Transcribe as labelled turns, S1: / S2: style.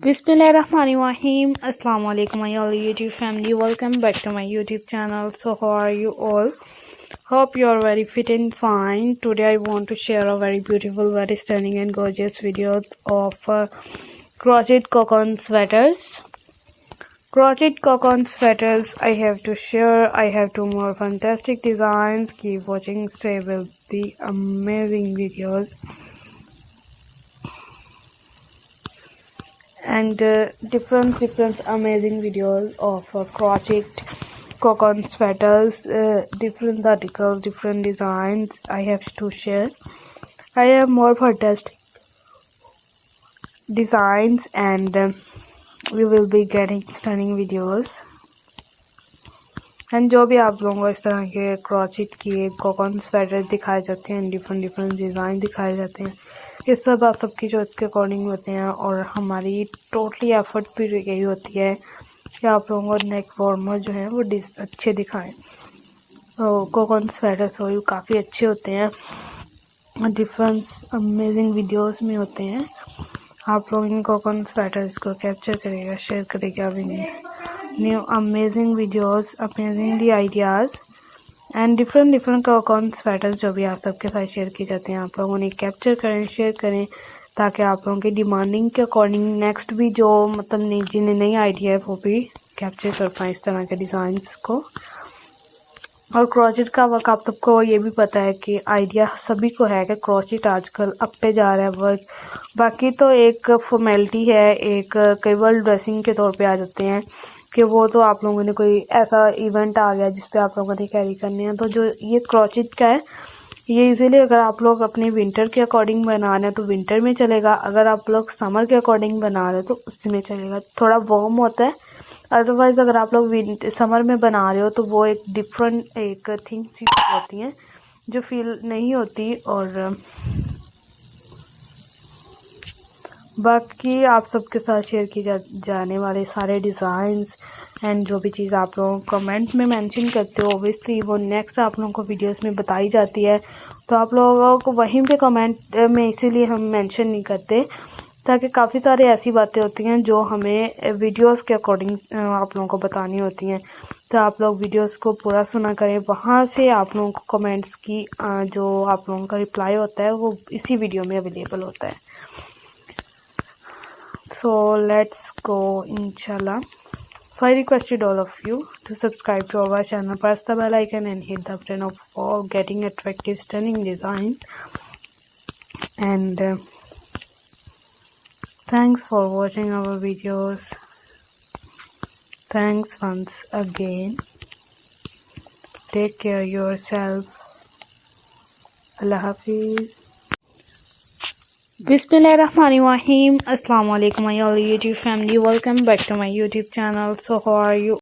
S1: Bismillahirrahmanirrahim. Assalamu alaikum my all YouTube family. Welcome back to my YouTube channel. So how are you all? Hope you are very fit and fine. Today I want to share a very beautiful, very stunning and gorgeous video of crochet cocoon sweaters. Crochet cocoon sweaters I have to share. I have two more fantastic designs. Keep watching. Stay with the amazing videos. And different amazing videos of crochet cocoon sweaters, different articles, different designs I have to share. I have more fantastic designs and we will be getting stunning videos. And जो भी आप लोगों को इस तरह के crochet किए cocoon sweater दिखाए जाते हैं, डिफरेंट डिज़ाइन दिखाए जाते हैं, ये सब आप सबकी चॉइस के अकॉर्डिंग होते हैं और हमारी टोटली एफर्ट भी यही होती है कि आप लोगों को नेक वार्मर जो है वो अच्छे दिखाएं. तो कोकोन स्वेटर्स वो काफ़ी अच्छे होते हैं, डिफरेंट अमेजिंग वीडियोस में होते हैं. आप लोग इन कोकोन स्वेटर्स को कैप्चर करेगा, शेयर करेगा भी नहीं. New amazing videos, amazingly ideas and different cocoon sweaters जो भी आप सबके साथ शेयर किए जाते हैं, आप लोग उन्हें कैप्चर करें, शेयर करें, ताकि आप लोगों की डिमांडिंग के अकॉर्डिंग नेक्स्ट भी जो मतलब जिन्हें नई आइडिया है वो भी कैप्चर कर पाएँ इस तरह के डिज़ाइंस को. और क्रोचेट का वर्क आप सबको ये भी पता है कि आइडिया सभी को है कि क्रोचेट आजकल अप पे जा रहा है वर्क. बाकी तो एक फॉर्मेलिटी है, एक केवल ड्रेसिंग के तौर पे आ जाते हैं कि वो तो आप लोगों ने कोई ऐसा इवेंट आ गया जिस पे आप लोगों ने कैरी करने हैं. तो जो ये क्रोचेट का है ये इजीली अगर आप लोग अपने विंटर के अकॉर्डिंग बना रहे हैं तो विंटर में चलेगा, अगर आप लोग समर के अकॉर्डिंग बना रहे हो तो उसमें चलेगा. थोड़ा वार्म होता है, अदरवाइज़ अगर आप लोग समर में बना रहे हो तो वो एक डिफरेंट एक थिंग्स होती हैं जो फील नहीं होती. और बाकी आप सबके साथ शेयर की जाने वाले सारे डिज़ाइंस एंड जो भी चीज़ आप लोग कमेंट में मेंशन करते हो ओबियसली वो नेक्स्ट आप लोगों को वीडियोस में बताई जाती है. तो आप लोगों को वहीं पे कमेंट में इसीलिए हम मेंशन नहीं करते ताकि काफ़ी सारी ऐसी बातें होती हैं जो हमें वीडियोस के अकॉर्डिंग आप लोगों को बतानी होती हैं. तो आप लोग वीडियोस को पूरा सुना करें, वहाँ से आप लोगों को कमेंट्स की जो आप लोगों का रिप्लाई होता है वो इसी वीडियो में अवेलेबल होता है. So let's go inshallah. So I requested all of you to subscribe to our channel, press the bell icon and hit the button of all getting attractive stunning design. And thanks for watching our videos. Thanks once again. Take care yourself. Allah Hafiz. Bismillahirrahmanirrahim. Assalamu alaikum my all YouTube family. Welcome back to my YouTube channel. So how are you